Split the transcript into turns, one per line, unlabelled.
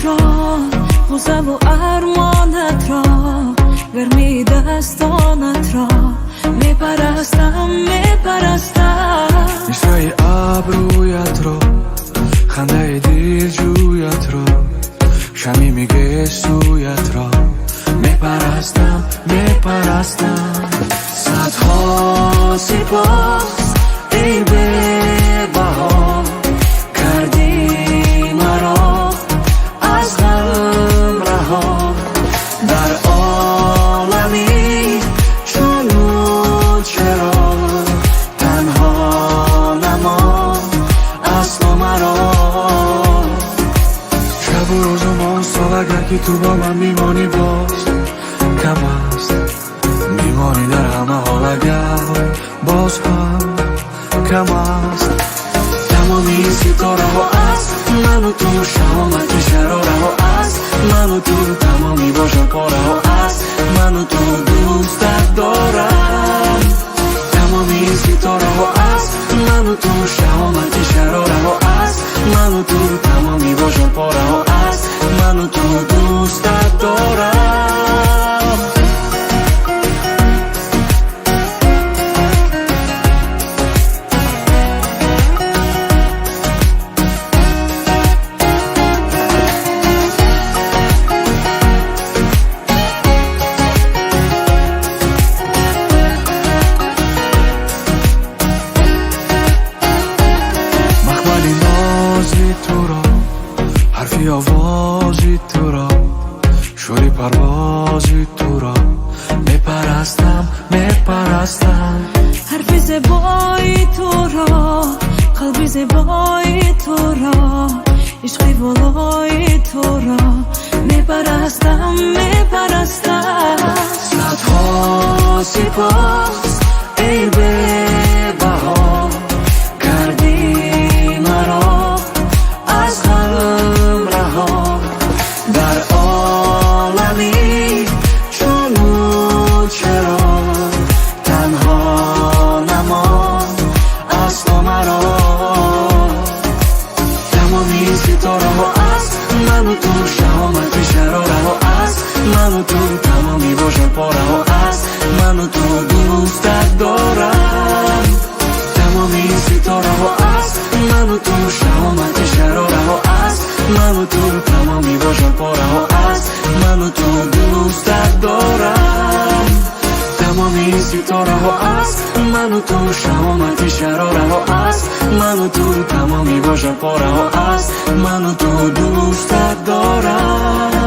جانت را، غصه و ارمانت را، گرمی دستانت را میپرستم
نشای ابرویت را، خنده دلجویت را، شمی میگه سویت را میپرستم
صدها سپاس ای بها، کردی مرا از غم رها. در عالمی چون چرا تنها نما از تو مرا.
شب و روز و ماه سال اگر که تو با من میمانی باز کم است، میمانی در همه حال اگر باز هم کم است.
تمامی ستاره ها است من و تو، شهامت شراره ها است من و تو، تمامی باشه پاره ها است من و تو دوستت دارم. تمامی ستاره ها است من و تو، شهامت شراره ها است من و تو، تمامی باشه پاره ها است من و تو دوستت دارم.
حرفی آوازی تو را، شوری پروازی تو را میپرستم
حرفی زیبایی تو را، قلبی زیبایی تو را، عشقی بالایی تو را میپرستم صدها سپاس ای بها، کردی مرا از غم رها. در عالمی چون چرا تنها نما از تو مرا. تمامی ستاره ها است من و تو، شهامت شراره ها است من و تو، تمامی باشه پاره ها است من و تو دوستت دارم. تمامی ستاره ها است من و تو، شهامت شراره ها است من و تو، تمامی باشه پاره ها است من و تو دوستت دارم. تمامی ستاره ها است من و تو، شهامت شراره ها است من و تو، تمامی باشه پاره ها است من و تو دوستت دارم.